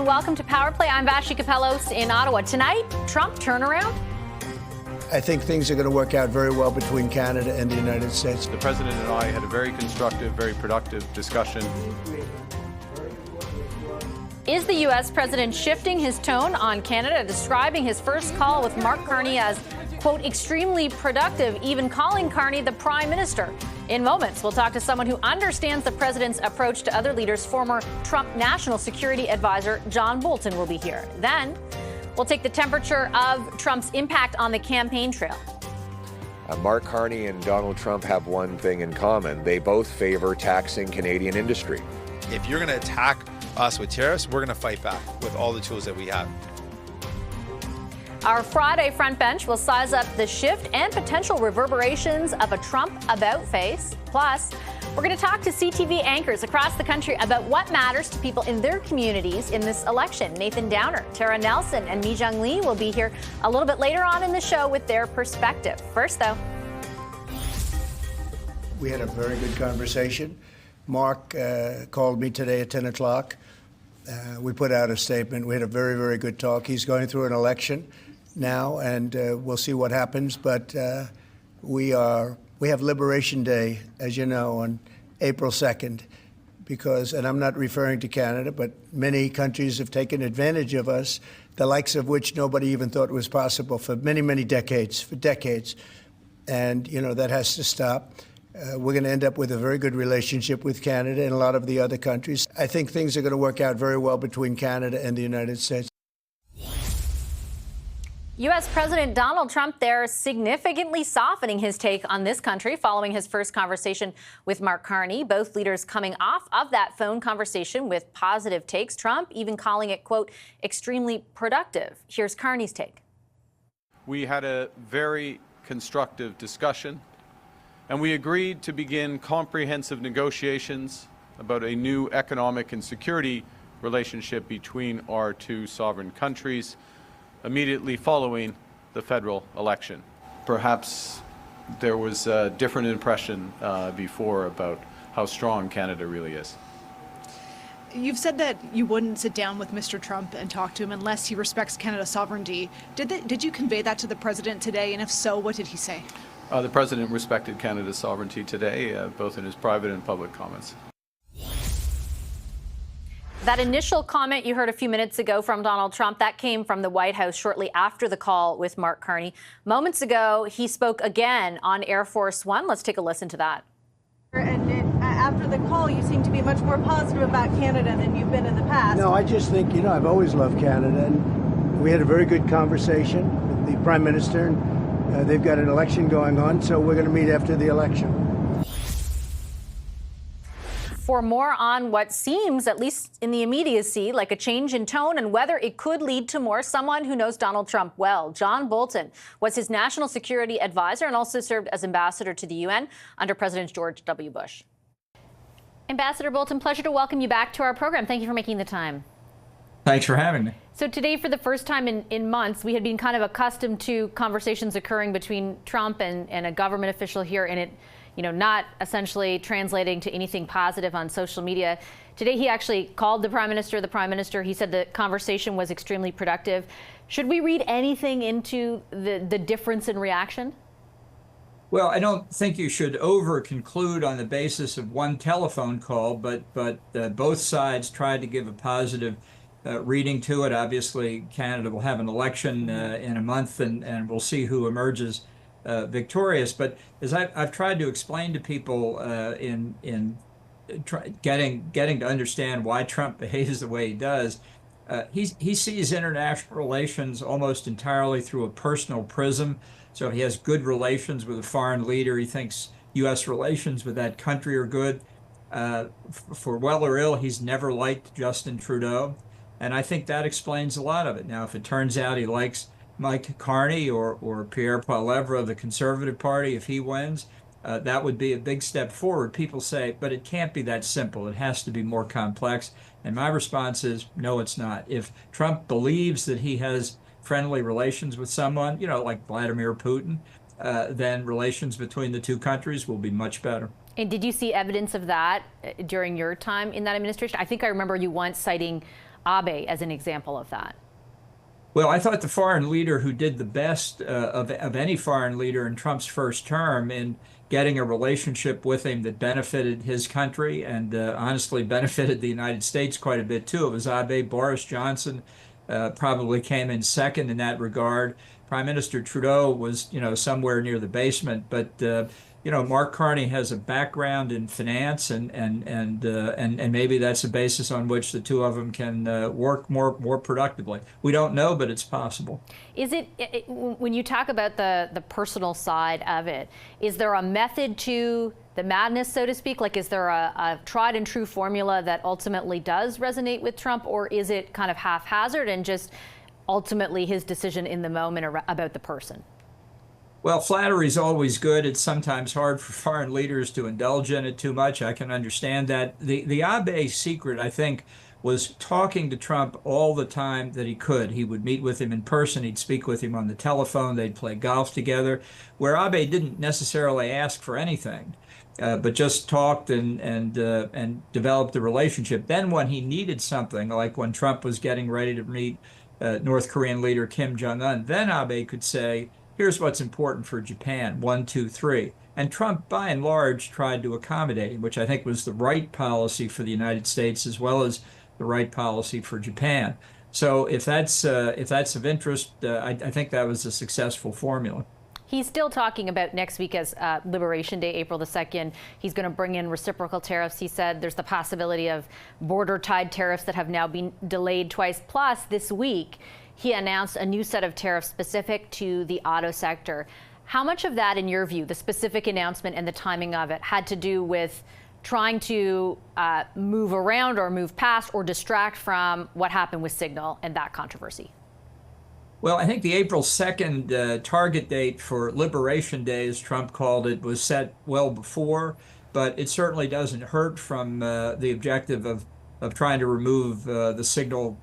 and welcome to Power Play. I'm Vashi Capellos in Ottawa. Tonight, Trump turnaround? I think things are going to work out very well between Canada and the United States. The President and I had a very constructive, very productive discussion. Is the U.S. President shifting his tone on Canada, describing his first call with Mark Carney as, quote, extremely productive, even calling Carney the Prime Minister? In moments, we'll talk to someone who understands the president's approach to other leaders. Former Trump National Security Advisor John Bolton will be here. Then we'll take the temperature of Trump's impact on the campaign trail. Mark Carney and Donald Trump have one thing in common. They both favor taxing Canadian industry. If you're going to attack us with tariffs, we're going to fight back with all the tools that we have. Our Friday front bench will size up the shift and potential reverberations of a Trump about-face. Plus, we're going to talk to CTV anchors across the country about what matters to people in their communities in this election. Nathan Downer, Tara Nelson, and Mi Jung Lee will be here a little bit later on in the show with their perspective. First, though, We had a very good conversation. Mark called me today at 10 o'clock. We put out a statement. We had a very, very good talk. He's going through an election now, and we'll see what happens. But we have Liberation Day, as you know, on April 2nd, and I'm not referring to Canada, but many countries have taken advantage of us, the likes of which nobody even thought was possible for many, many decades, And, that has to stop. We're going to end up with a very good relationship with Canada and a lot of the other countries. I think things are going to work out very well between Canada and the United States. U.S. President Donald Trump there significantly softening his take on this country following his first conversation with Mark Carney. Both leaders coming off of that phone conversation with positive takes. Trump even calling it, quote, extremely productive. Here's Carney's take. We had a very constructive discussion, and we agreed to begin comprehensive negotiations about a new economic and security relationship between our two sovereign countries immediately following the federal election. Perhaps there was a different impression before about how strong Canada really is. You've said that you wouldn't sit down with Mr. Trump and talk to him unless he respects Canada's sovereignty. Did you convey that to the president today? And if so, what did he say? The president respected Canada's sovereignty today, both in his private and public comments. That initial comment you heard a few minutes ago from Donald Trump, that came from the White House shortly after the call with Mark Carney. Moments ago, he spoke again on Air Force One. Let's take a listen to that. And after the call, you seem to be much more positive about Canada than you've been in the past. No, I just think, I've always loved Canada. And we had a very good conversation with the Prime Minister. And, they've got an election going on, so we're going to meet after the election. For more on what seems, at least in the immediacy, like a change in tone and whether it could lead to more, someone who knows Donald Trump well. John Bolton was his national security advisor and also served as ambassador to the UN under President George W. Bush. Ambassador Bolton, pleasure to welcome you back to our program. Thank you for making the time. Thanks for having me. So today, for the first time in months, we had been kind of accustomed to conversations occurring between Trump and a government official here, and it not essentially translating to anything positive on social media. Today, he actually called the Prime Minister. He said the conversation was extremely productive. Should we read anything into the difference in reaction? Well, I don't think you should over-conclude on the basis of one telephone call, but both sides tried to give a positive reading to it. Obviously, Canada will have an election in a month, and we'll see who emerges victorious. But as I've tried to explain to people getting to understand why Trump behaves the way he does, he sees international relations almost entirely through a personal prism. So if he has good relations with a foreign leader, he thinks U.S. relations with that country are good. For well or ill, he's never liked Justin Trudeau. And I think that explains a lot of it. Now, if it turns out he likes Mike Carney or Pierre Poilievre of the Conservative Party, if he wins, that would be a big step forward. People say, but it can't be that simple. It has to be more complex. And my response is, no, it's not. If Trump believes that he has friendly relations with someone, like Vladimir Putin, then relations between the two countries will be much better. And did you see evidence of that during your time in that administration? I think I remember you once citing Abe as an example of that? Well, I thought the foreign leader who did the best of any foreign leader in Trump's first term in getting a relationship with him that benefited his country and honestly benefited the United States quite a bit too. It was Abe. Boris Johnson probably came in second in that regard. Prime Minister Trudeau was, somewhere near the basement, but Mark Carney has a background in finance, and maybe that's a basis on which the two of them can work more productively. We don't know, but it's possible. Is it when you talk about the personal side of it? Is there a method to the madness, so to speak? Like, is there a tried and true formula that ultimately does resonate with Trump, or is it kind of haphazard and just ultimately his decision in the moment about the person? Well, flattery is always good. It's sometimes hard for foreign leaders to indulge in it too much. I can understand that. The Abe secret, I think, was talking to Trump all the time that he could. He would meet with him in person. He'd speak with him on the telephone. They'd play golf together, where Abe didn't necessarily ask for anything, but just talked and developed a relationship. Then when he needed something, like when Trump was getting ready to meet North Korean leader Kim Jong-un, then Abe could say, here's what's important for Japan, 1, 2, 3. And Trump, by and large, tried to accommodate him, which I think was the right policy for the United States as well as the right policy for Japan. So if that's of interest, I think that was a successful formula. He's still talking about next week as Liberation Day, April the 2nd. He's going to bring in reciprocal tariffs. He said there's the possibility of border-tied tariffs that have now been delayed twice. Plus, this week, he announced a new set of tariffs specific to the auto sector. How much of that, in your view, the specific announcement and the timing of it, had to do with trying to move around or move past or distract from what happened with Signal and that controversy? Well, I think the April 2nd target date for Liberation Day, as Trump called it, was set well before, but it certainly doesn't hurt from the objective of trying to remove the Signal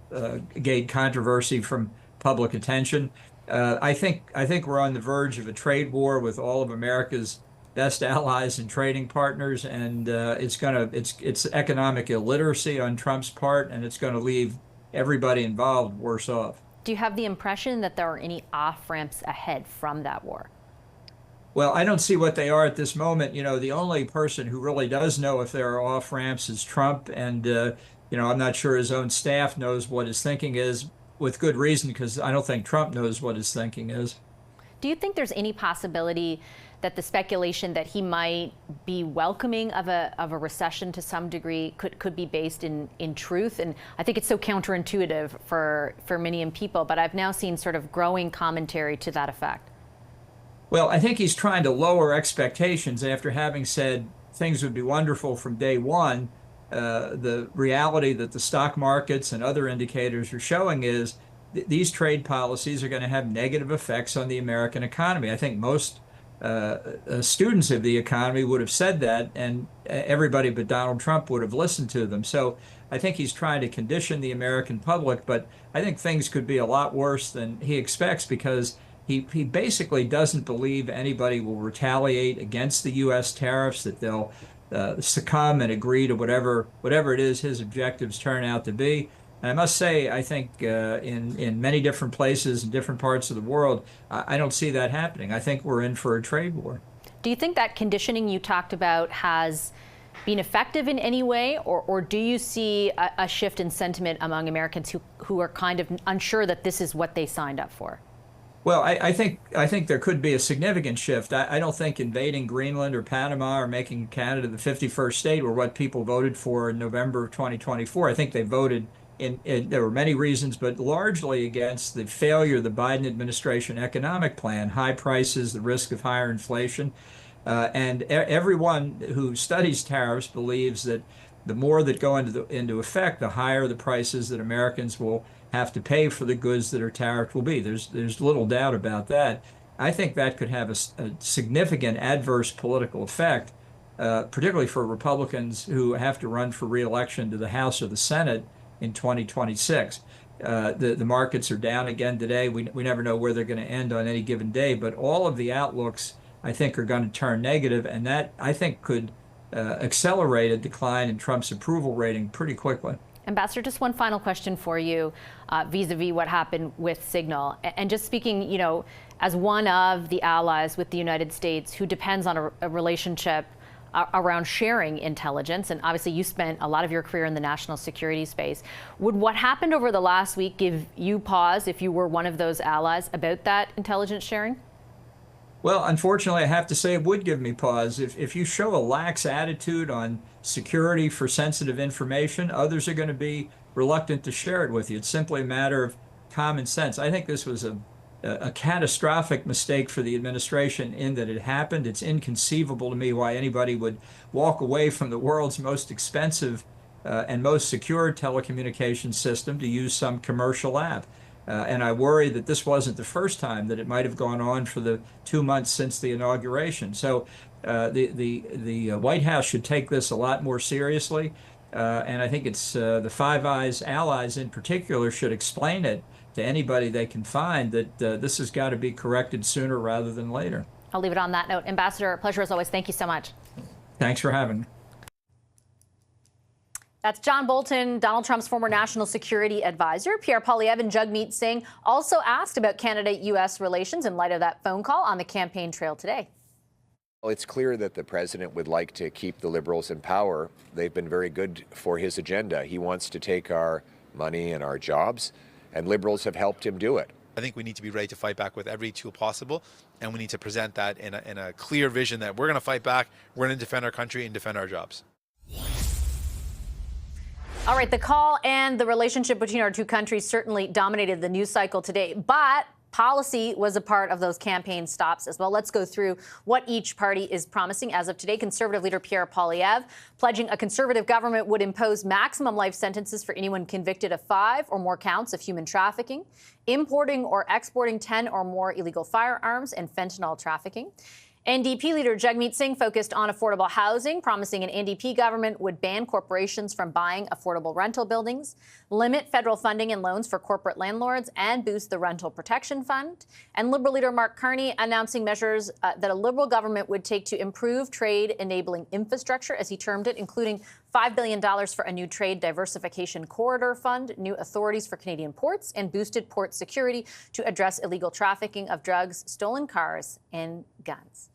Gate controversy from public attention. I think we're on the verge of a trade war with all of America's best allies and trading partners, and it's economic illiteracy on Trump's part, and it's going to leave everybody involved worse off. Do you have the impression that there are any off-ramps ahead from that war? Well, I don't see what they are at this moment. The only person who really does know if there are off-ramps is Trump, and I'm not sure his own staff knows what his thinking is, with good reason, because I don't think Trump knows what his thinking is. Do you think there's any possibility that the speculation that he might be welcoming of a recession to some degree could be based in truth? And I think it's so counterintuitive for many people, but I've now seen sort of growing commentary to that effect. Well, I think he's trying to lower expectations after having said things would be wonderful from day one. The reality that the stock markets and other indicators are showing is these trade policies are going to have negative effects on the American economy. I think most students of the economy would have said that, and everybody but Donald Trump would have listened to them. So I think he's trying to condition the American public, but I think things could be a lot worse than he expects, because he basically doesn't believe anybody will retaliate against the U.S. tariffs, that they'll succumb and agree to whatever it is his objectives turn out to be. And I must say, I think in many different places in different parts of the world, I don't see that happening. I think we're in for a trade war. Do you think that conditioning you talked about has been effective in any way, or do you see a shift in sentiment among Americans who are kind of unsure that this is what they signed up for? Well, I think there could be a significant shift. I don't think invading Greenland or Panama or making Canada the 51st state were what people voted for in November of 2024. I think they voted there were many reasons, but largely against the failure of the Biden administration economic plan, high prices, the risk of higher inflation. And everyone who studies tariffs believes that the more that go into effect, the higher the prices that Americans will have to pay for the goods that are tariffed will be. There's little doubt about that. I think that could have a significant adverse political effect, particularly for Republicans who have to run for re-election to the House or the Senate in 2026. The markets are down again today. We never know where they're going to end on any given day, but all of the outlooks, I think, are going to turn negative, and that, I think, could accelerate a decline in Trump's approval rating pretty quickly. Ambassador, just one final question for you vis-a-vis what happened with Signal. And just speaking, you know, as one of the allies with the United States who depends on a relationship around sharing intelligence, and obviously you spent a lot of your career in the national security space, would what happened over the last week give you pause if you were one of those allies about that intelligence sharing? Well, unfortunately, I have to say it would give me pause. If you show a lax attitude on security for sensitive information, others are going to be reluctant to share it with you. It's simply a matter of common sense. I think this was a catastrophic mistake for the administration in that it happened. It's inconceivable to me why anybody would walk away from the world's most expensive and most secure telecommunications system to use some commercial app. And I worry that this wasn't the first time that it might have gone on for the 2 months since the inauguration. So the White House should take this a lot more seriously. And I think it's the Five Eyes allies in particular should explain it to anybody they can find that this has got to be corrected sooner rather than later. I'll leave it on that note. Ambassador, a pleasure as always. Thank you so much. Thanks for having me. That's John Bolton, Donald Trump's former national security advisor. Pierre Poilievre and Jagmeet Singh also asked about Canada-U.S. relations in light of that phone call on the campaign trail today. Well, it's clear that the president would like to keep the Liberals in power. They've been very good for his agenda. He wants to take our money and our jobs, and Liberals have helped him do it. I think we need to be ready to fight back with every tool possible, and we need to present that in a clear vision that we're going to fight back, we're going to defend our country and defend our jobs. All right, the call and the relationship between our two countries certainly dominated the news cycle today, but policy was a part of those campaign stops as well. Let's go through what each party is promising. As of today, Conservative leader Pierre Poilievre pledging a Conservative government would impose maximum life sentences for anyone convicted of 5 or more counts of human trafficking, importing or exporting 10 or more illegal firearms, and fentanyl trafficking. NDP leader Jagmeet Singh focused on affordable housing, promising an NDP government would ban corporations from buying affordable rental buildings, limit federal funding and loans for corporate landlords, and boost the Rental Protection Fund. And Liberal leader Mark Carney announcing measures that a Liberal government would take to improve trade-enabling infrastructure, as he termed it, including $5 billion for a new trade diversification corridor fund, new authorities for Canadian ports, and boosted port security to address illegal trafficking of drugs, stolen cars, and guns.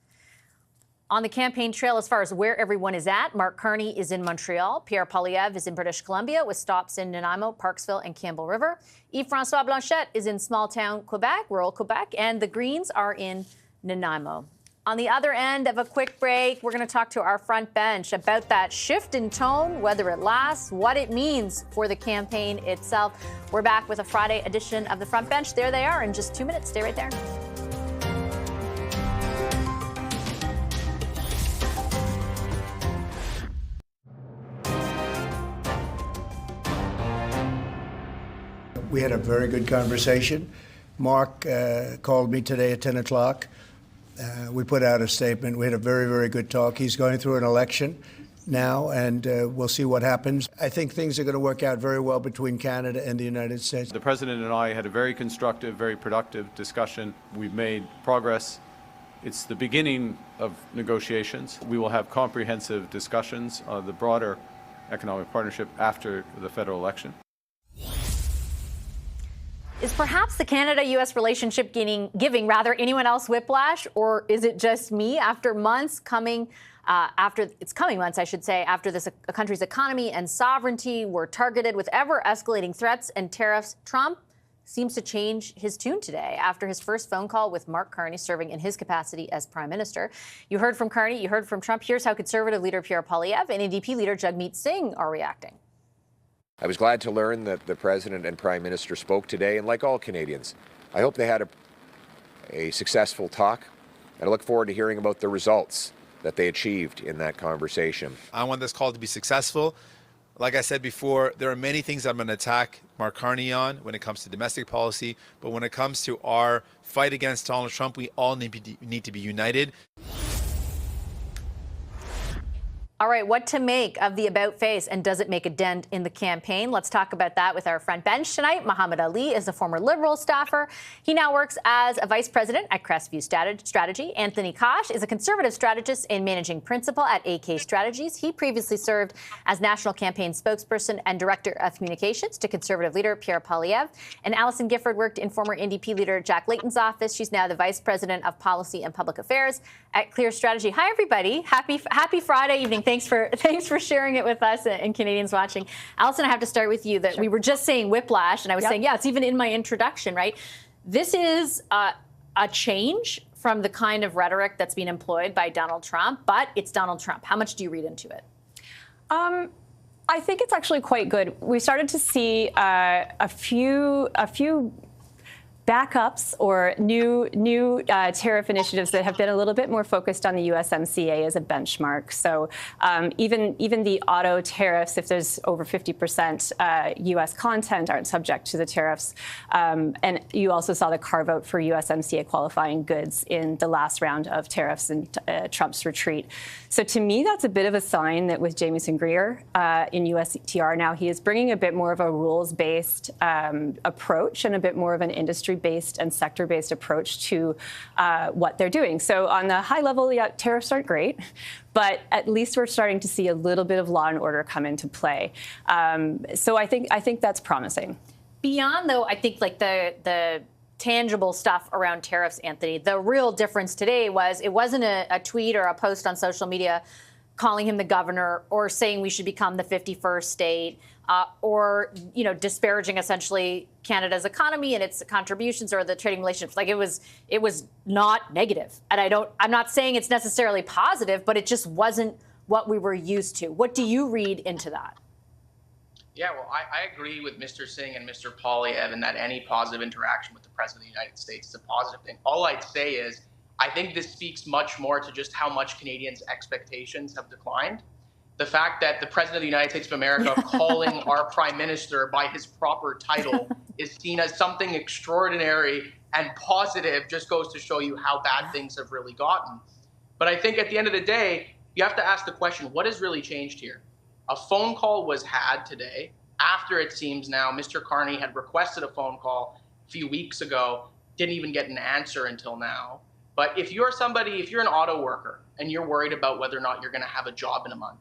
On the campaign trail, as far as where everyone is at, Mark Carney is in Montreal. Pierre Poilievre is in British Columbia with stops in Nanaimo, Parksville, and Campbell River. Yves-François Blanchet is in small-town Quebec, rural Quebec, and the Greens are in Nanaimo. On the other end of a quick break, we're going to talk to our front bench about that shift in tone, whether it lasts, what it means for the campaign itself. We're back with a Friday edition of the Front Bench. There they are in just 2 minutes. Stay right there. We had a very good conversation. Mark called me today at 10 o'clock. We put out a statement. We had a very, very good talk. He's going through an election now, and we'll see what happens. I think things are going to work out very well between Canada and the United States. The President and I had a very constructive, very productive discussion. We've made progress. It's the beginning of negotiations. We will have comprehensive discussions on the broader economic partnership after the federal election. Is perhaps the Canada-U.S. relationship giving anyone else whiplash, or is it just me after months after this country's economy and sovereignty were targeted with ever-escalating threats and tariffs? Trump seems to change his tune today after his first phone call with Mark Carney, serving in his capacity as Prime Minister. You heard from Carney, you heard from Trump. Here's how Conservative leader Pierre Poilievre and NDP leader Jagmeet Singh are reacting. I was glad to learn that the President and Prime Minister spoke today, and like all Canadians, I hope they had a successful talk, and I look forward to hearing about the results that they achieved in that conversation. I want this call to be successful. Like I said before, there are many things I'm going to attack Mark Carney on when it comes to domestic policy, but when it comes to our fight against Donald Trump, we all need to be united. All right, what to make of the about face, and does it make a dent in the campaign? Let's talk about that with our front bench tonight. Muhammad Ali is a former Liberal staffer. He now works as a vice president at Crestview Strategy. Anthony Kosh is a conservative strategist and managing principal at AK Strategies. He previously served as national campaign spokesperson and director of communications to conservative leader Pierre Poilievre. And Alison Gifford worked in former NDP leader Jack Layton's office. She's now the vice president of policy and public affairs at Clear Strategy. Hi, everybody. Happy Friday evening. Thanks for sharing it with us and Canadians watching. Alison, I have to start with you. That we were just saying whiplash, and I was saying, yeah, it's even in my introduction, right? This is a change from the kind of rhetoric that's being employed by Donald Trump, but it's Donald Trump. How much do you read into it? I think it's actually quite good. We started to see a few backups or new tariff initiatives that have been a little bit more focused on the USMCA as a benchmark. So even the auto tariffs, if there's over 50% US content, aren't subject to the tariffs. And you also saw the carve out for USMCA qualifying goods in the last round of tariffs and Trump's retreat. So to me, that's a bit of a sign that with Jamieson Greer in USTR now, he is bringing a bit more of a rules-based approach and a bit more of an industry-based and sector-based approach to what they're doing. So on the high level, yeah, tariffs aren't great, but at least we're starting to see a little bit of law and order come into play. So I think that's promising. Beyond, though, I think like the tangible stuff around tariffs, Anthony, the real difference today was it wasn't a tweet or a post on social media calling him the governor or saying we should become the 51st state or, disparaging essentially Canada's economy and its contributions or the trading relationships. Like it was not negative. And I'm not saying it's necessarily positive, but it just wasn't what we were used to. What do you read into that? Yeah, well, I agree with Mr. Singh and Mr. Poilievre in that any positive interaction with the President of the United States is a positive thing. All I'd say is I think this speaks much more to just how much Canadians' expectations have declined. The fact that the President of the United States of America calling our Prime Minister by his proper title is seen as something extraordinary and positive just goes to show you how bad things have really gotten. But I think at the end of the day, you have to ask the question, what has really changed here? A phone call was had today after it seems now Mr. Carney had requested a phone call a few weeks ago, didn't even get an answer until now. But if you're an auto worker and you're worried about whether or not you're going to have a job in a month,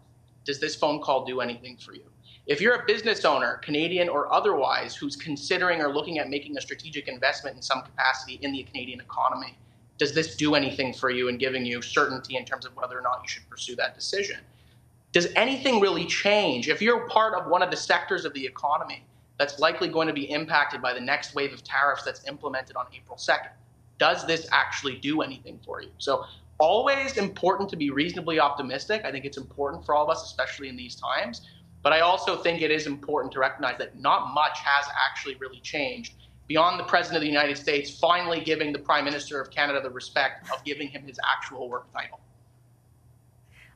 does this phone call do anything for you? If you're a business owner, Canadian or otherwise, who's considering or looking at making a strategic investment in some capacity in the Canadian economy, does this do anything for you in giving you certainty in terms of whether or not you should pursue that decision? Does anything really change? If you're part of one of the sectors of the economy that's likely going to be impacted by the next wave of tariffs that's implemented on April 2nd, does this actually do anything for you? So always important to be reasonably optimistic. I think it's important for all of us, especially in these times. But I also think it is important to recognize that not much has actually really changed beyond the President of the United States finally giving the Prime Minister of Canada the respect of giving him his actual work title.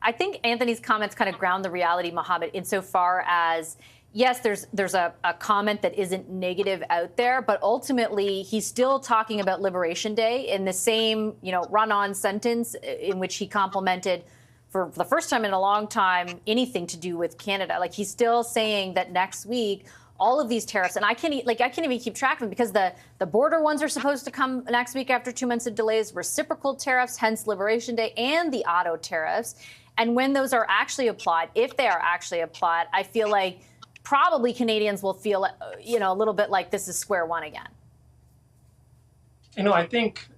I think Anthony's comments kind of ground the reality, Mohammed, insofar as, yes, there's a comment that isn't negative out there, but ultimately he's still talking about Liberation Day in the same, run-on sentence in which he complimented for the first time in a long time anything to do with Canada. Like he's still saying that next week all of these tariffs, and I can't even keep track of them because the border ones are supposed to come next week after 2 months of delays, reciprocal tariffs, hence Liberation Day, and the auto tariffs. And when those are actually applied, if they are actually applied, I feel like probably Canadians will feel, a little bit like this is square one again. I think,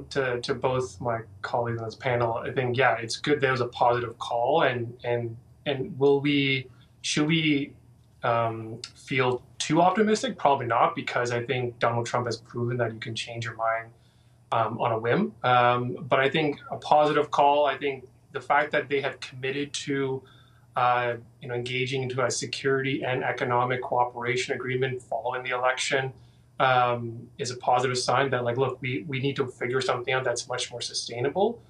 to both my colleagues on this panel, I think, yeah, it's good there was a positive call. And should we feel too optimistic? Probably not, because I think Donald Trump has proven that you can change your mind on a whim. But I think a positive call, I think the fact that they have committed to engaging into a security and economic cooperation agreement following the election is a positive sign that, look, we need to figure something out that's much more sustainable.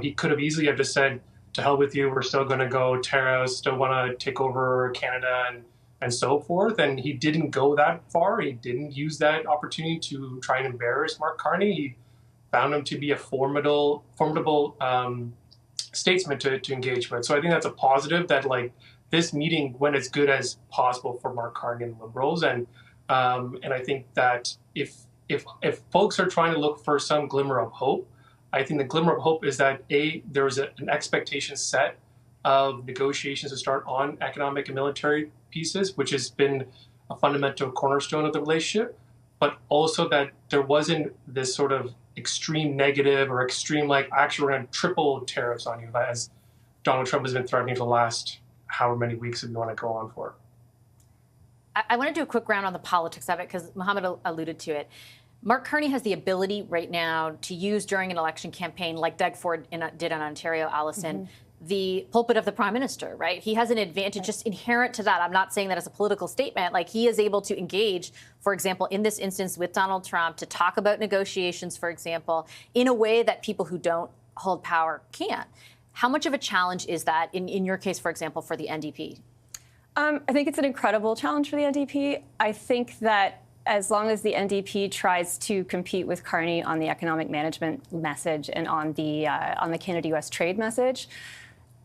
He could have easily have just said, to hell with you, we're still going to go tariffs, still want to take over Canada and so forth. And he didn't go that far. He didn't use that opportunity to try and embarrass Mark Carney. He found him to be a formidable statesman to engage with. So I think that's a positive that like this meeting went as good as possible for Mark Carney and the Liberals. And I think that if folks are trying to look for some glimmer of hope, I think the glimmer of hope is that there was an expectation set of negotiations to start on economic and military pieces, which has been a fundamental cornerstone of the relationship, but also that there wasn't this sort of extreme negative or extreme like actually we're going to triple tariffs on you as Donald Trump has been threatening for the last however many weeks if you want to go on for. I want to do a quick round on the politics of it because Mohammed alluded to it. Mark Carney has the ability right now to use during an election campaign, like Doug Ford did in Ontario, Allison, the pulpit of the prime minister, right? He has an advantage just inherent to that. I'm not saying that as a political statement. Like he is able to engage, for example, in this instance with Donald Trump to talk about negotiations, for example, in a way that people who don't hold power can't. How much of a challenge is that in your case, for example, for the NDP? I think it's an incredible challenge for the NDP. I think that as long as the NDP tries to compete with Carney on the economic management message and on the Canada-U.S. trade message,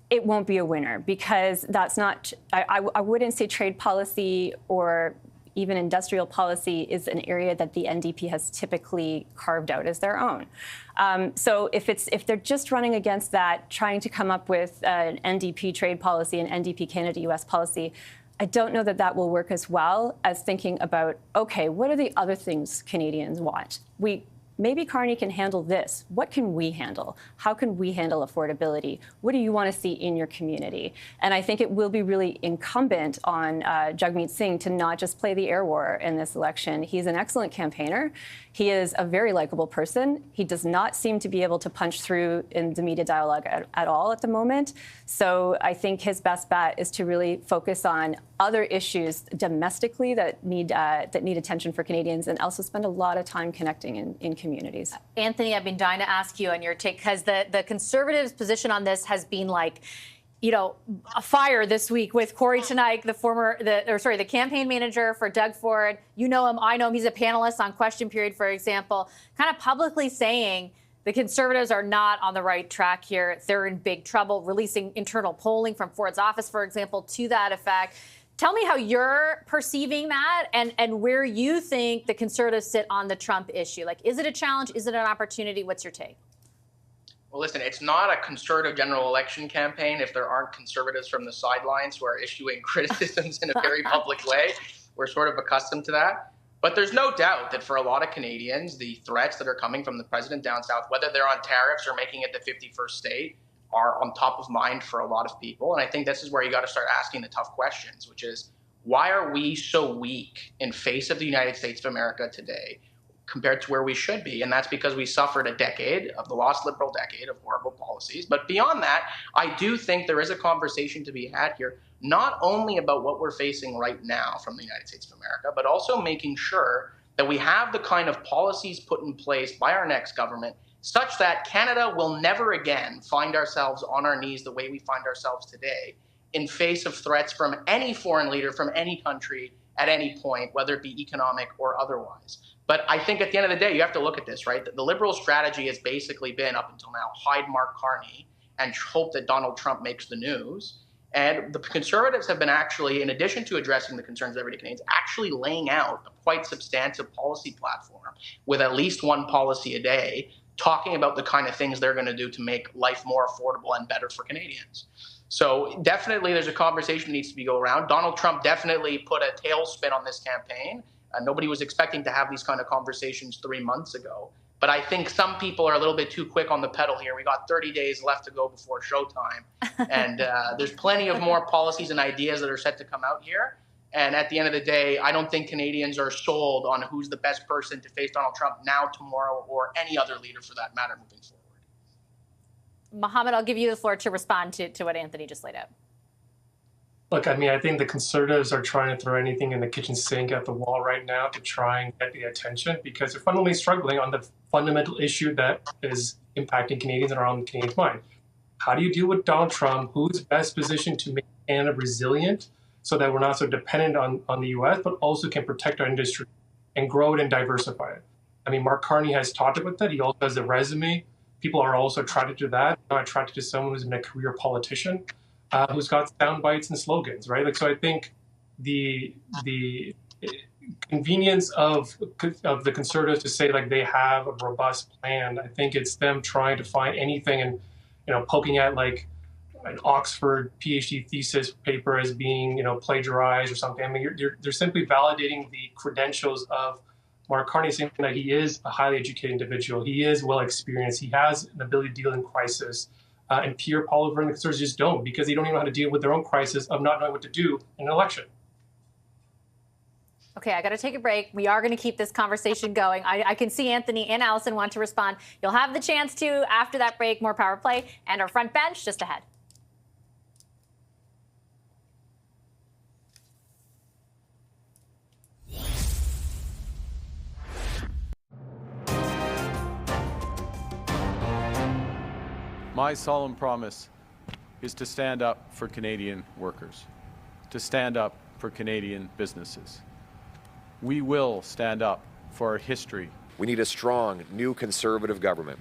it won't be a winner because that's not, I wouldn't say trade policy or even industrial policy is an area that the NDP has typically carved out as their own. So if they're just running against that, trying to come up with an NDP trade policy, an NDP Canada-U.S. policy, I don't know that that will work as well as thinking about, okay, what are the other things Canadians want? Maybe Carney can handle this. What can we handle? How can we handle affordability? What do you want to see in your community? And I think it will be really incumbent on Jagmeet Singh to not just play the air war in this election. He's an excellent campaigner. He is a very likable person. He does not seem to be able to punch through in the media dialogue at all at the moment. So I think his best bet is to really focus on other issues domestically that need attention for Canadians and also spend a lot of time connecting in communities. Anthony, I've been dying to ask you on your take because the Conservatives' position on this has been like, you know, a fire this week with Corey Tonight, the campaign manager for Doug Ford. You know him, I know him. He's a panelist on Question Period, for example, kind of publicly saying the Conservatives are not on the right track here. They're in big trouble, releasing internal polling from Ford's office, for example, to that effect. Tell me how you're perceiving that and where you think the Conservatives sit on the Trump issue. Like, is it a challenge? Is it an opportunity? What's your take? Well, listen, it's not a conservative general election campaign if there aren't conservatives from the sidelines who are issuing criticisms in a very public way. We're sort of accustomed to that. But there's no doubt that for a lot of Canadians, the threats that are coming from the president down south, whether they're on tariffs or making it the 51st state, are on top of mind for a lot of people. And I think this is where you got to start asking the tough questions, which is, why are we so weak in face of the United States of America today compared to where we should be? And that's because we suffered a decade of the lost Liberal decade of horrible policies. But beyond that, I do think there is a conversation to be had here, not only about what we're facing right now from the United States of America, but also making sure that we have the kind of policies put in place by our next government such that Canada will never again find ourselves on our knees the way we find ourselves today in face of threats from any foreign leader from any country at any point, whether it be economic or otherwise. But I think at the end of the day, you have to look at this, right? The Liberal strategy has basically been, up until now, hide Mark Carney and hope that Donald Trump makes the news. And the Conservatives have been actually, in addition to addressing the concerns of everyday Canadians, actually laying out a quite substantive policy platform with at least one policy a day, talking about the kind of things they're going to do to make life more affordable and better for Canadians. So definitely there's a conversation that needs to be go around. Donald Trump definitely put a tailspin on this campaign. Nobody was expecting to have these kind of conversations 3 months ago. But I think some people are a little bit too quick on the pedal here. We got 30 days left to go before showtime. And there's plenty of more policies and ideas that are set to come out here. And at the end of the day, I don't think Canadians are sold on who's the best person to face Donald Trump now, tomorrow, or any other leader for that matter moving forward. Mohammed, I'll give you the floor to respond to what Anthony just laid out. Look, I mean, I think the Conservatives are trying to throw anything in the kitchen sink at the wall right now to try and get the attention because they're fundamentally struggling on the fundamental issue that is impacting Canadians and are on Canadians' mind. How do you deal with Donald Trump? Who's best positioned to make Canada resilient so that we're not so dependent on the U.S., but also can protect our industry and grow it and diversify it? I mean, Mark Carney has talked about that. He also has a resume people are also attracted to that, not attracted to someone who's been a career politician, who's got sound bites and slogans, right? Like, so I think the convenience of the Conservatives to say like they have a robust plan, I think it's them trying to find anything and, you know, poking at like an Oxford PhD thesis paper as being, you know, plagiarized or something. I mean, they're simply validating the credentials of Mark Carney, saying that he is a highly educated individual. He is well experienced. He has an ability to deal in crisis. And Pierre Poilievre and the Conservatives just don't, because they don't even know how to deal with their own crisis of not knowing what to do in an election. Okay, I got to take a break. We are going to keep this conversation going. I can see Anthony and Allison want to respond. You'll have the chance to after that break. More Power Play and our front bench just ahead. My solemn promise is to stand up for Canadian workers, to stand up for Canadian businesses. We will stand up for our history. We need a strong, new Conservative government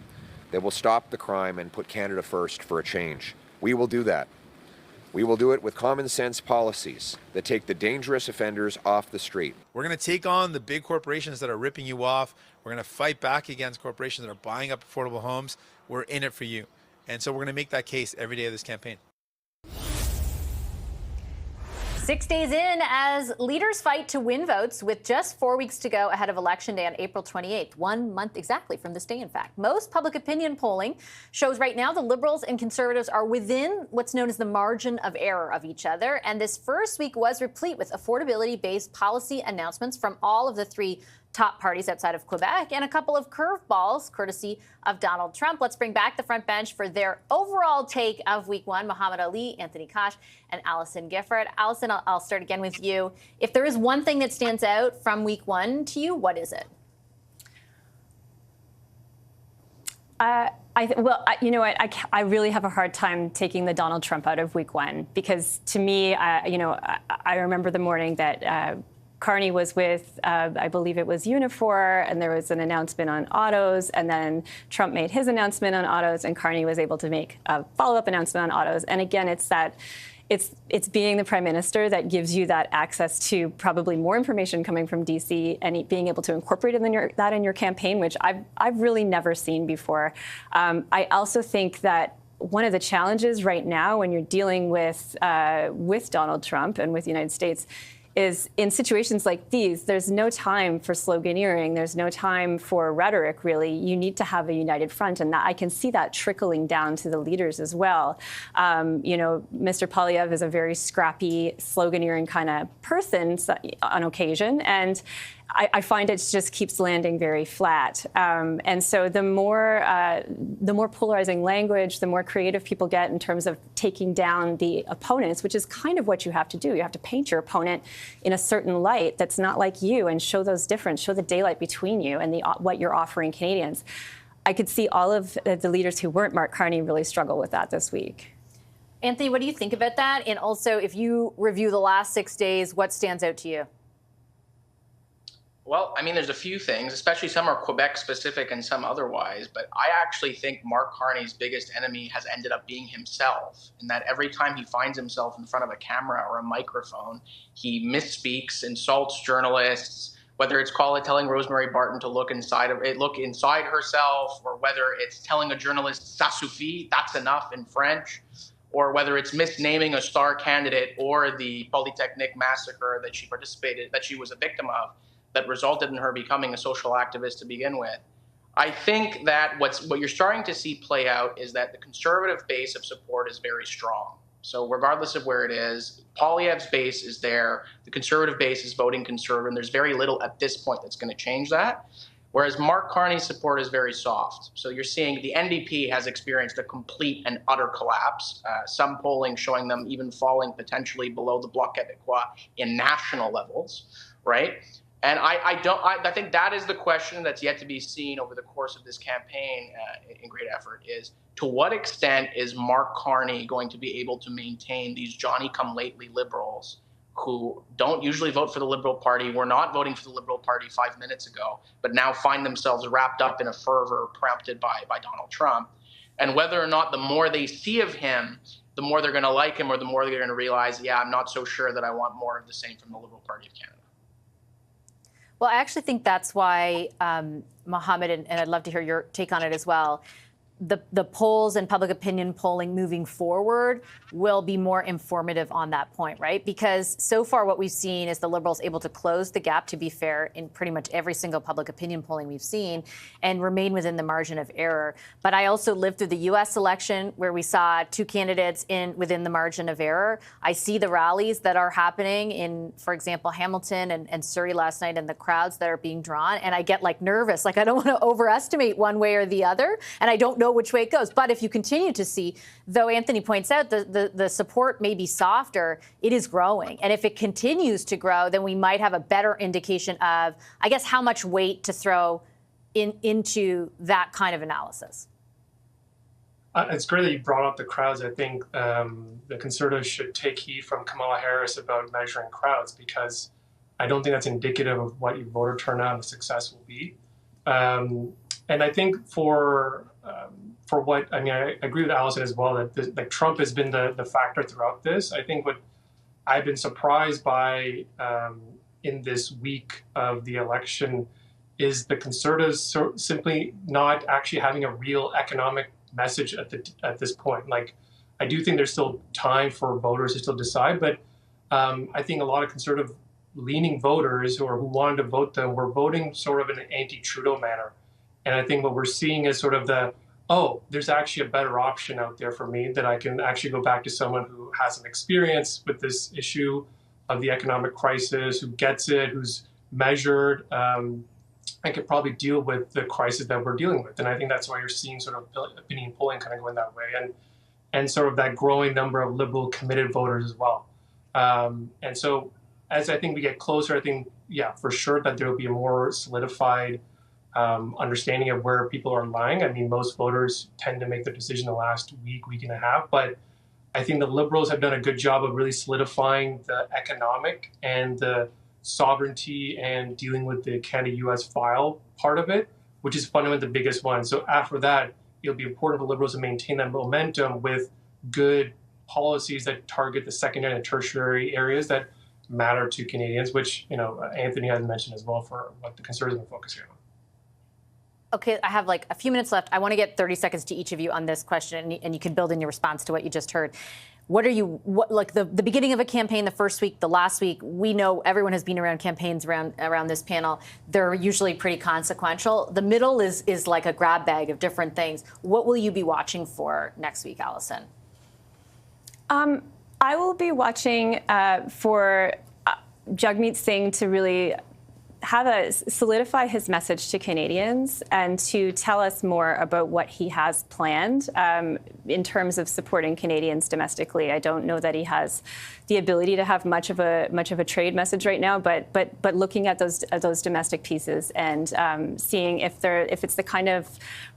that will stop the crime and put Canada first for a change. We will do that. We will do it with common sense policies that take the dangerous offenders off the street. We're going to take on the big corporations that are ripping you off. We're going to fight back against corporations that are buying up affordable homes. We're in it for you. And so we're going to make that case every day of this campaign. 6 days in as leaders fight to win votes with just 4 weeks to go ahead of Election Day on April 28th, 1 month exactly from this day, in fact. Most public opinion polling shows right now the Liberals and Conservatives are within what's known as the margin of error of each other. And this first week was replete with affordability-based policy announcements from all of the three top parties outside of Quebec and a couple of curveballs courtesy of Donald Trump. Let's bring back the front bench for their overall take of week one. Muhammad Ali, Anthony Kosh, and Allison Gifford. Allison, I'll start again with you. If there is one thing that stands out from week one to you, what is it? You know what? I really have a hard time taking the Donald Trump out of week one, because to me, I remember the morning that Carney was with, I believe it was Unifor, and there was an announcement on autos, and then Trump made his announcement on autos, and Carney was able to make a follow-up announcement on autos. And again, it's being the prime minister that gives you that access to probably more information coming from DC and being able to incorporate that in your campaign, which I've really never seen before. I also think that one of the challenges right now when you're dealing with Donald Trump and with the United States is in situations like these, there's no time for sloganeering. There's no time for rhetoric, really. You need to have a united front, and I can see that trickling down to the leaders as well. Mr. Poilievre is a very scrappy, sloganeering kind of person on occasion, and I find it just keeps landing very flat. And so the more polarizing language, the more creative people get in terms of taking down the opponents, which is kind of what you have to do. You have to paint your opponent in a certain light that's not like you and show those difference, show the daylight between you and what you're offering Canadians. I could see all of the leaders who weren't Mark Carney really struggle with that this week. Anthony, what do you think about that? And also, if you review the last 6 days, what stands out to you? Well, I mean, there's a few things, especially some are Quebec specific and some otherwise, but I actually think Mark Carney's biggest enemy has ended up being himself, in that every time he finds himself in front of a camera or a microphone, he misspeaks, insults journalists, whether it's telling Rosemary Barton to look inside herself, or whether it's telling a journalist, ça suffit, that's enough in French, or whether it's misnaming a star candidate or the Polytechnic massacre that she was a victim of, that resulted in her becoming a social activist to begin with. I think that what you're starting to see play out is that the Conservative base of support is very strong. So regardless of where it is, Poilievre's base is there, the Conservative base is voting Conservative, and there's very little at this point that's going to change that. Whereas Mark Carney's support is very soft. So you're seeing the NDP has experienced a complete and utter collapse, some polling showing them even falling potentially below the Bloc Québécois in national levels, right? And I think that is the question that's yet to be seen over the course of this campaign in great effort, is to what extent is Mark Carney going to be able to maintain these Johnny-come-lately liberals who don't usually vote for the Liberal Party, were not voting for the Liberal Party 5 minutes ago, but now find themselves wrapped up in a fervor prompted by Donald Trump. And whether or not the more they see of him, the more they're going to like him, or the more they're going to realize, yeah, I'm not so sure that I want more of the same from the Liberal Party of Canada. Well, I actually think that's why, Mohammed, and I'd love to hear your take on it as well, the polls and public opinion polling moving forward will be more informative on that point, right? Because so far what we've seen is the Liberals able to close the gap, to be fair, in pretty much every single public opinion polling we've seen, and remain within the margin of error. But I also lived through the U.S. election where we saw two candidates within the margin of error. I see the rallies that are happening in, for example, Hamilton and Surrey last night, and the crowds that are being drawn, and I get nervous. I don't want to overestimate one way or the other, and I don't know which way it goes. But if you continue to see, though Anthony points out, the support may be softer, it is growing. And if it continues to grow, then we might have a better indication of, I guess, how much weight to throw into that kind of analysis. It's great that you brought up the crowds. I think the Conservatives should take heed from Kamala Harris about measuring crowds, because I don't think that's indicative of what your voter turnout and success will be. And I think for what, I mean, I agree with Allison as well that Trump has been the factor throughout this. I think what I've been surprised by in this week of the election is the Conservatives simply not actually having a real economic message at this point. I do think there's still time for voters to still decide, but I think a lot of conservative leaning voters who wanted to vote them were voting sort of in an anti-Trudeau manner. And I think what we're seeing is sort of there's actually a better option out there for me, that I can actually go back to someone who has some experience with this issue of the economic crisis, who gets it, who's measured, and could probably deal with the crisis that we're dealing with. And I think that's why you're seeing sort of opinion polling kind of going that way, and sort of that growing number of Liberal committed voters as well. And so as I think we get closer, I think, yeah, for sure that there will be a more solidified understanding of where people are lying. I mean, most voters tend to make their decision the last week and a half, but I think the Liberals have done a good job of really solidifying the economic and the sovereignty and dealing with the Canada-U.S. file part of it, which is fundamentally the biggest one. So after that, it'll be important for Liberals to maintain that momentum with good policies that target the secondary and tertiary areas that matter to Canadians, which, Anthony has mentioned as well for what the Conservatives are focusing on. Okay, I have a few minutes left. I want to get 30 seconds to each of you on this question, and you can build in your response to what you just heard. The beginning of a campaign, the first week, the last week, we know everyone has been around campaigns around this panel. They're usually pretty consequential. The middle is like a grab bag of different things. What will you be watching for next week, Allison? I will be watching for Jagmeet Singh to really solidify his message to Canadians and to tell us more about what he has planned in terms of supporting Canadians domestically. I don't know that he has the ability to have much of a trade message right now, but looking at those domestic pieces and seeing if it's the kind of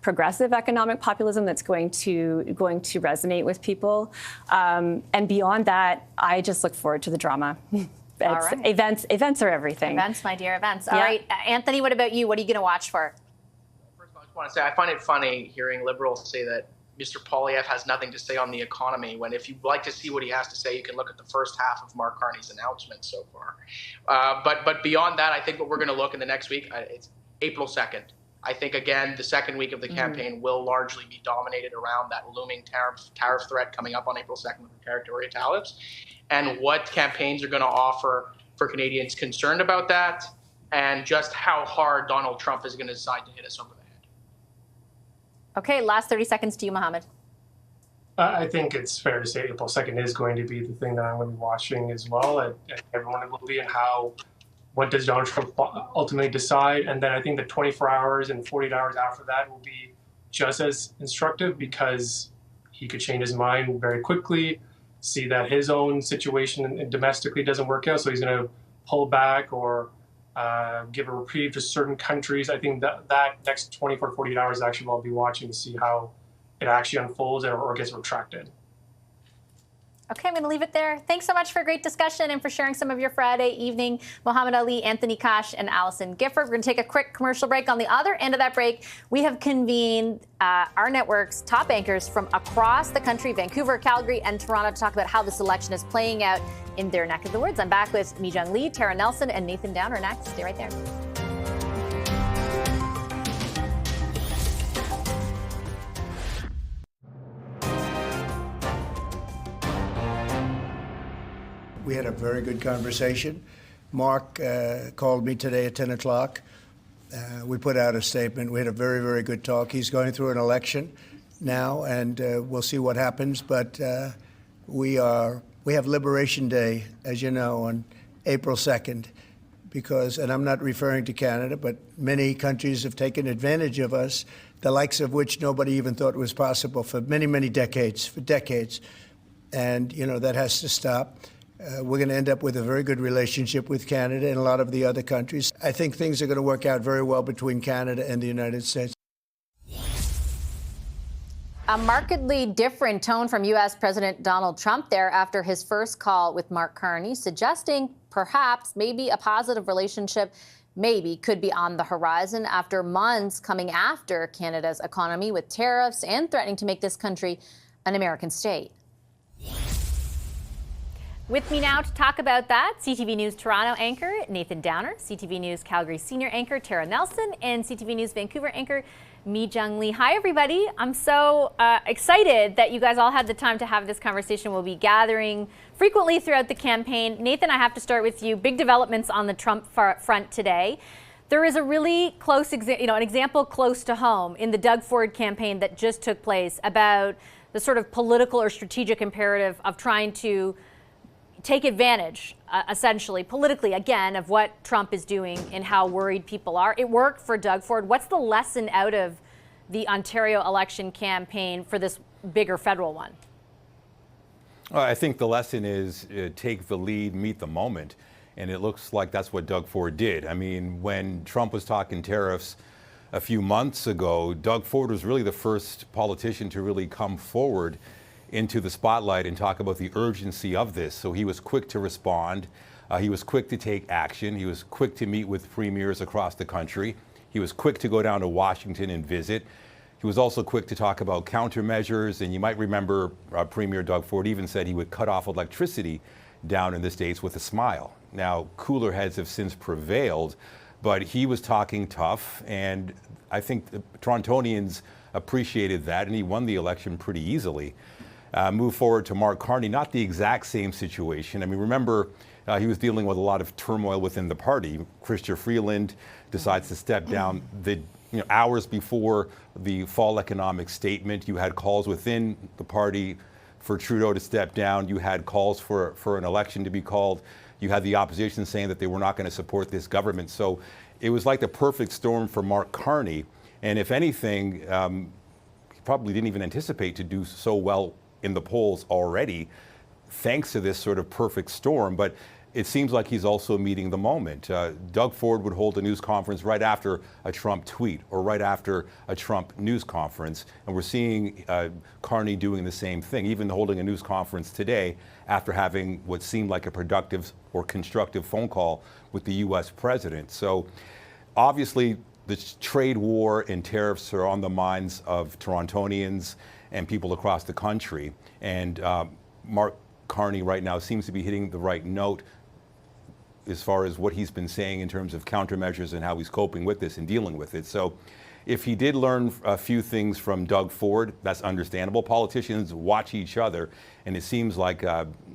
progressive economic populism that's going to resonate with people. And beyond that, I just look forward to the drama. All right. Events are everything. Events, my dear, events. All right. Anthony, what about you? What are you going to watch for? First of all, I just want to say I find it funny hearing Liberals say that Mr. Poilievre has nothing to say on the economy, when if you'd like to see what he has to say, you can look at the first half of Mark Carney's announcement so far. But beyond that, I think what we're going to look in the next week, it's April 2nd. I think, again, the second week of the campaign will largely be dominated around that looming tariff threat coming up on April 2nd with the territorial tariffs, and what campaigns are going to offer for Canadians concerned about that, and just how hard Donald Trump is going to decide to hit us over the head. Okay, last 30 seconds to you, Mohammed. I think it's fair to say April 2nd is going to be the thing that I'm going to be watching as well. And everyone will be in what does Donald Trump ultimately decide? And then I think the 24 hours and 48 hours after that will be just as instructive, because he could change his mind very quickly, see that his own situation domestically doesn't work out, so he's going to pull back or give a reprieve to certain countries. I think that next 24 to 48 hours actually I'll be watching to see how it actually unfolds or gets retracted. Okay, I'm going to leave it there. Thanks so much for a great discussion and for sharing some of your Friday evening. Mohammed Ali, Anthony Kosh, and Allison Gifford. We're going to take a quick commercial break. On the other end of that break, we have convened our network's top anchors from across the country, Vancouver, Calgary, and Toronto, to talk about how this election is playing out in their neck of the woods. I'm back with Mi-Jung Lee, Tara Nelson, and Nathan Downer next. Stay right there. We had a very good conversation. Mark called me today at 10 o'clock. We put out a statement. We had a very, very good talk. He's going through an election now, and we'll see what happens. But we have Liberation Day, as you know, on April 2nd, and I'm not referring to Canada, but many countries have taken advantage of us, the likes of which nobody even thought was possible for many, many decades, And, that has to stop. We're going to end up with a very good relationship with Canada and a lot of the other countries. I think things are going to work out very well between Canada and the United States. A markedly different tone from U.S. President Donald Trump there after his first call with Mark Carney, suggesting perhaps maybe a positive relationship could be on the horizon after months coming after Canada's economy with tariffs and threatening to make this country an American state. With me now to talk about that, CTV News Toronto anchor Nathan Downer, CTV News Calgary senior anchor Tara Nelson, and CTV News Vancouver anchor Mi-Jung Lee. Hi, everybody. I'm so excited that you guys all had the time to have this conversation. We'll be gathering frequently throughout the campaign. Nathan, I have to start with you. Big developments on the Trump front today. There is a really close, an example close to home in the Doug Ford campaign that just took place about the sort of political or strategic imperative of trying to take advantage, essentially, politically, again, of what Trump is doing and how worried people are. It worked for Doug Ford. What's the lesson out of the Ontario election campaign for this bigger federal one? I think the lesson is take the lead, meet the moment. And it looks like that's what Doug Ford did. I mean, when Trump was talking tariffs a few months ago, Doug Ford was really the first politician to really come forward into the spotlight and talk about the urgency of this. So he was quick to respond. He was quick to take action. He was quick to meet with premiers across the country. He was quick to go down to Washington and visit. He was also quick to talk about countermeasures. And you might remember Premier Doug Ford even said he would cut off electricity down in the States with a smile. Now, cooler heads have since prevailed, but he was talking tough. And I think the Torontonians appreciated that, and he won the election pretty easily. Move forward to Mark Carney, not the exact same situation. I mean, remember, he was dealing with a lot of turmoil within the party. Chrystia Freeland decides to step down. Hours before the fall economic statement, you had calls within the party for Trudeau to step down. You had calls for an election to be called. You had the opposition saying that they were not going to support this government. So it was like the perfect storm for Mark Carney. And if anything, he probably didn't even anticipate to do so well in the polls already, thanks to this sort of perfect storm. But it seems like he's also meeting the moment. Doug Ford would hold a news conference right after a Trump tweet or right after a Trump news conference. And we're seeing Carney doing the same thing, even holding a news conference today after having what seemed like a productive or constructive phone call with the U.S. president. So obviously, the trade war and tariffs are on the minds of Torontonians and people across the country. And Mark Carney right now seems to be hitting the right note as far as what he's been saying in terms of countermeasures and how he's coping with this and dealing with it. So if he did learn a few things from Doug Ford, that's understandable. Politicians watch each other, and it seems like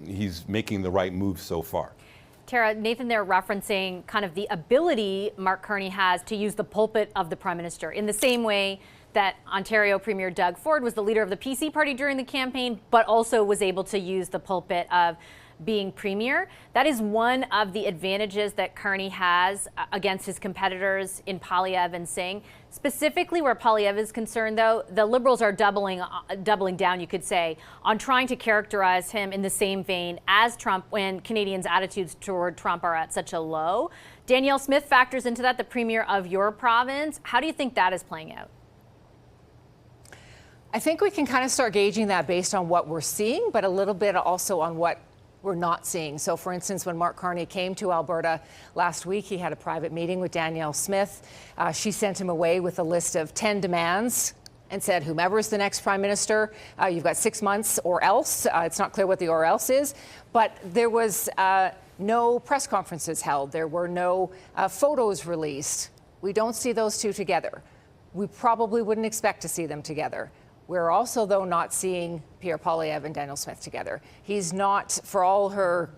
he's making the right move so far. Tara, Nathan, they're referencing kind of the ability Mark Carney has to use the pulpit of the Prime Minister in the same way that Ontario Premier Doug Ford was the leader of the PC party during the campaign, but also was able to use the pulpit of being premier. That is one of the advantages that Carney has against his competitors in Poilievre and Singh. Specifically where Poilievre is concerned, though, the Liberals are doubling down, you could say, on trying to characterize him in the same vein as Trump when Canadians' attitudes toward Trump are at such a low. Danielle Smith factors into that, the premier of your province. How do you think that is playing out? I think we can kind of start gauging that based on what we're seeing, but a little bit also on what we're not seeing. So, for instance, when Mark Carney came to Alberta last week, he had a private meeting with Danielle Smith. She sent him away with a list of 10 demands and said, whomever is the next prime minister, you've got 6 months or else. It's not clear what the or else is, but there was no press conferences held. There were no photos released. We don't see those two together. We probably wouldn't expect to see them together. We're also, though, not seeing Pierre Poilievre and Danielle Smith together. He's not, for all her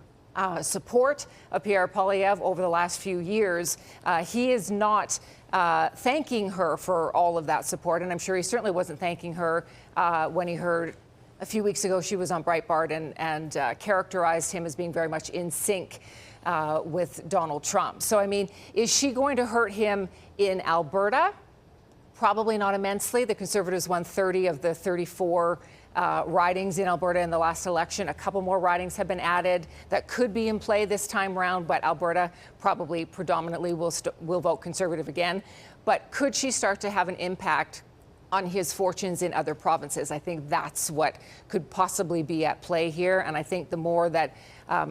support of Pierre Poilievre over the last few years, he is not thanking her for all of that support. And I'm sure he certainly wasn't thanking her when he heard a few weeks ago she was on Breitbart and characterized him as being very much in sync with Donald Trump. So, I mean, is she going to hurt him in Alberta? Probably not immensely. The Conservatives won 30 of the 34 ridings in Alberta in the last election. A couple more ridings have been added that could be in play this time round, but Alberta probably predominantly will vote Conservative again. But could she start to have an impact on his fortunes in other provinces? I think that's what could possibly be at play here. And I think the more that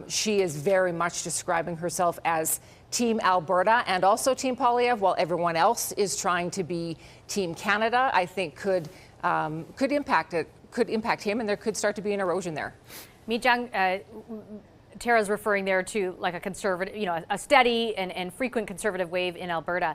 she is very much describing herself as Team Alberta and also Team Poilievre, while everyone else is trying to be Team Canada, I think could impact him, and there could start to be an erosion there. Mi-Jung, Tara's referring there to like a conservative, a steady and frequent conservative wave in Alberta.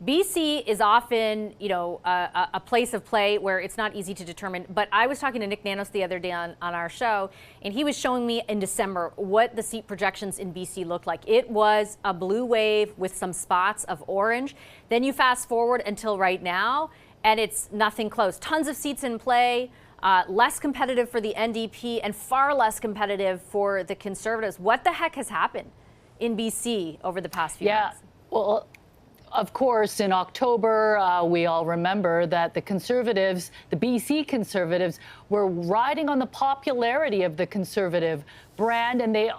BC is often, a place of play where it's not easy to determine. But I was talking to Nick Nanos the other day on our show, and he was showing me in December what the seat projections in BC looked like. It was a blue wave with some spots of orange. Then you fast forward until right now, and it's nothing close. Tons of seats in play, less competitive for the NDP, and far less competitive for the Conservatives. What the heck has happened in BC over the past few months? Well, of course, in October, we all remember that the Conservatives, the BC Conservatives, were riding on the popularity of the Conservative brand, and they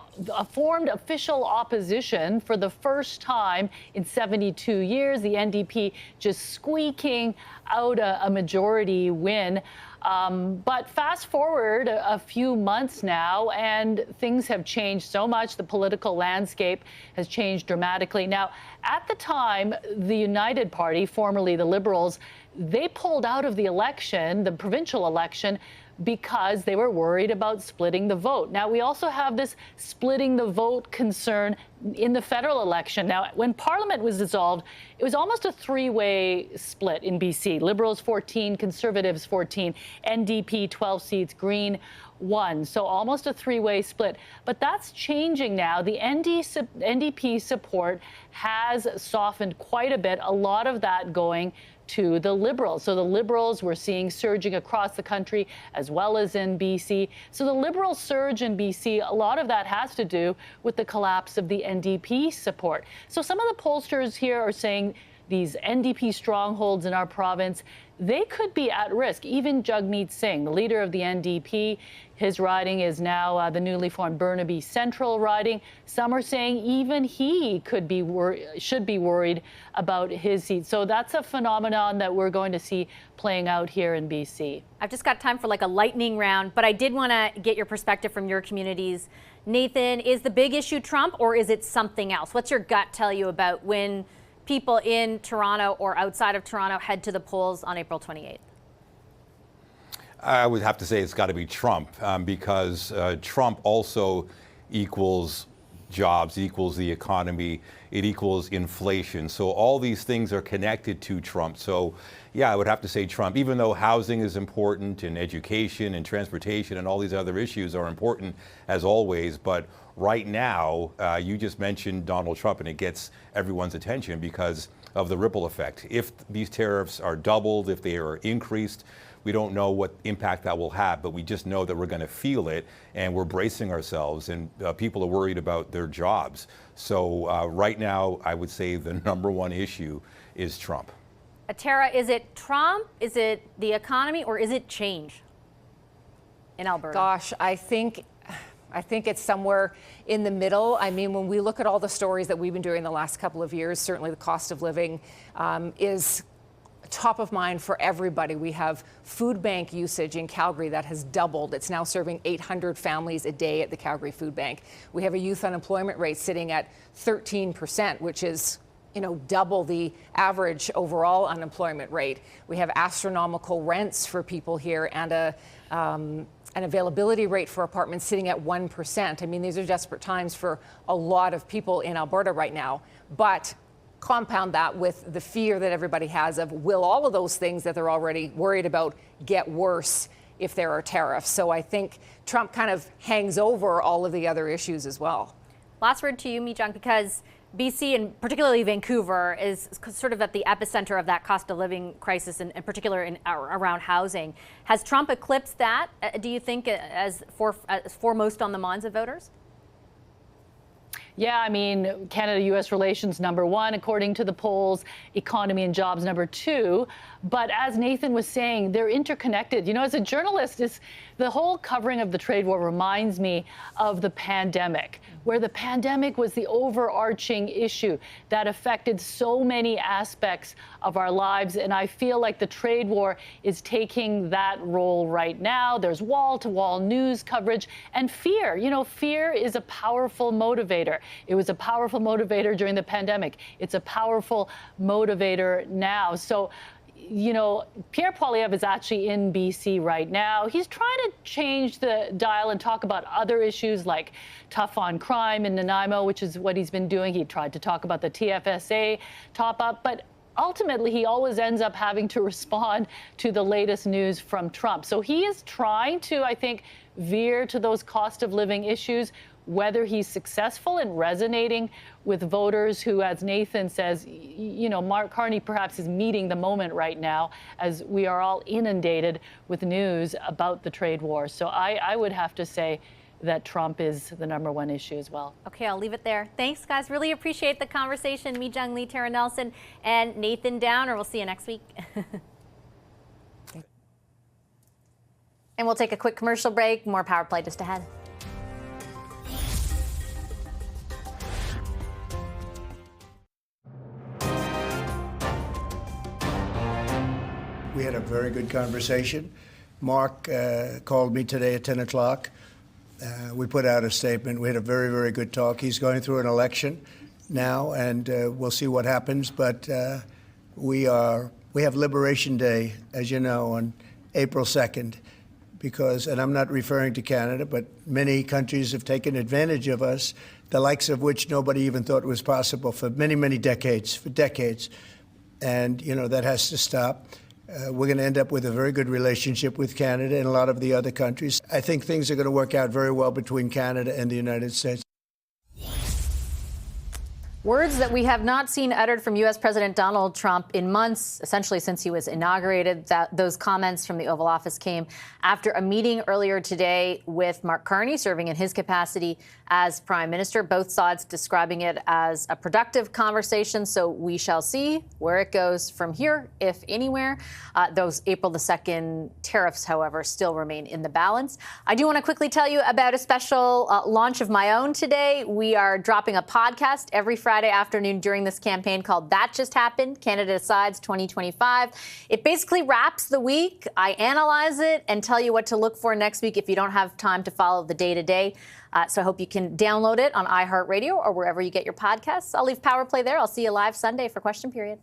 formed official opposition for the first time in 72 years. The NDP just squeaking out a majority win. But fast forward a few months now, and things have changed so much. The political landscape has changed dramatically. Now, at the time, the United Party, formerly the Liberals, they pulled out of the election, the provincial election, because they were worried about splitting the vote. Now, we also have this splitting the vote concern in the federal election. Now, when Parliament was dissolved, it was almost a three-way split in BC. Liberals 14, Conservatives 14, NDP 12 seats, Green 1. So almost a three-way split. But that's changing now. The NDP support has softened quite a bit, a lot of that going to the Liberals. So the Liberals we're seeing surging across the country as well as in BC. So the Liberal surge in BC, a lot of that has to do with the collapse of the NDP support. So some of the pollsters here are saying these NDP strongholds in our province, they could be at risk. Even Jagmeet Singh, the leader of the NDP, his riding is now the newly formed Burnaby Central riding. Some are saying even he could be should be worried about his seat. So that's a phenomenon that we're going to see playing out here in BC. I've just got time for like a lightning round, but I did want to get your perspective from your communities. Nathan, is the big issue Trump, or is it something else? What's your gut tell you about when people in Toronto or outside of Toronto head to the polls on April 28th? I would have to say it's got to be Trump, because Trump also equals jobs, equals the economy, it equals inflation. So all these things are connected to Trump. So yeah, I would have to say Trump, even though housing is important and education and transportation and all these other issues are important as always. But right now, you just mentioned Donald Trump, and it gets everyone's attention because of the ripple effect. If these tariffs are doubled, if they are increased, we don't know what impact that will have, but we just know that we're going to feel it, and we're bracing ourselves, and people are worried about their jobs. So right now, I would say the number one issue is Trump. Tara, is it Trump, is it the economy, or is it change in Alberta? Gosh, I think it's somewhere in the middle. I mean, when we look at all the stories that we've been doing the last couple of years, certainly the cost of living is top of mind for everybody. We have food bank usage in Calgary that has doubled. It's now serving 800 families a day at the Calgary Food Bank. We have a youth unemployment rate sitting at 13%, which is double the average overall unemployment rate. We have astronomical rents for people here and an availability rate for apartments sitting at 1%. I mean, these are desperate times for a lot of people in Alberta right now. But compound that with the fear that everybody has of, will all of those things that they're already worried about get worse if there are tariffs? So I think Trump kind of hangs over all of the other issues as well. Last word to you, Mi-Jung, because BC and particularly Vancouver is sort of at the epicenter of that cost of living crisis, and in particular around housing. Has Trump eclipsed that, do you think, as foremost on the minds of voters? Yeah, I mean, Canada-U.S. relations #1, according to the polls, economy and jobs #2. But as Nathan was saying, they're interconnected. As a journalist, the whole covering of the trade war reminds me of the pandemic, where the pandemic was the overarching issue that affected so many aspects of our lives. And I feel like the trade war is taking that role right now. There's wall-to-wall news coverage and fear. Fear is a powerful motivator. It was a powerful motivator during the pandemic. It's a powerful motivator now. So, Pierre Poilievre is actually in BC right now. He's trying to change the dial and talk about other issues like tough on crime in Nanaimo, which is what he's been doing. He tried to talk about the TFSA top-up, but ultimately he always ends up having to respond to the latest news from Trump. So he is trying to, I think, veer to those cost of living issues. Whether he's successful in resonating with voters who, as Nathan says, Mark Carney perhaps is meeting the moment right now as we are all inundated with news about the trade war. So I would have to say that Trump is the #1 issue as well. Okay, I'll leave it there. Thanks, guys. Really appreciate the conversation. Mi-Jung Lee, Tara Nelson, and Nathan Downer. We'll see you next week. And we'll take a quick commercial break. More Power Play just ahead. We had a very good conversation. Mark called me today at 10 o'clock. We put out a statement. We had a very, very good talk. He's going through an election now, and we'll see what happens. But we have Liberation Day, as you know, on April 2nd, and I'm not referring to Canada, but many countries have taken advantage of us, the likes of which nobody even thought was possible for many, many decades, And, that has to stop. We're going to end up with a very good relationship with Canada and a lot of the other countries. I think things are going to work out very well between Canada and the United States. Words that we have not seen uttered from U.S. President Donald Trump in months, essentially since he was inaugurated. Those comments from the Oval Office came after a meeting earlier today with Mark Carney, serving in his capacity as Prime Minister. Both sides describing it as a productive conversation. So we shall see where it goes from here, if anywhere. Those April the 2nd tariffs, however, still remain in the balance. I do want to quickly tell you about a special launch of my own today. We are dropping a podcast every Friday afternoon during this campaign called That Just Happened, Canada Decides 2025. It basically wraps the week. I analyze it and tell you what to look for next week if you don't have time to follow the day-to-day. So I hope you can download it on iHeartRadio or wherever you get your podcasts. I'll leave Power Play there. I'll see you live Sunday for Question Period.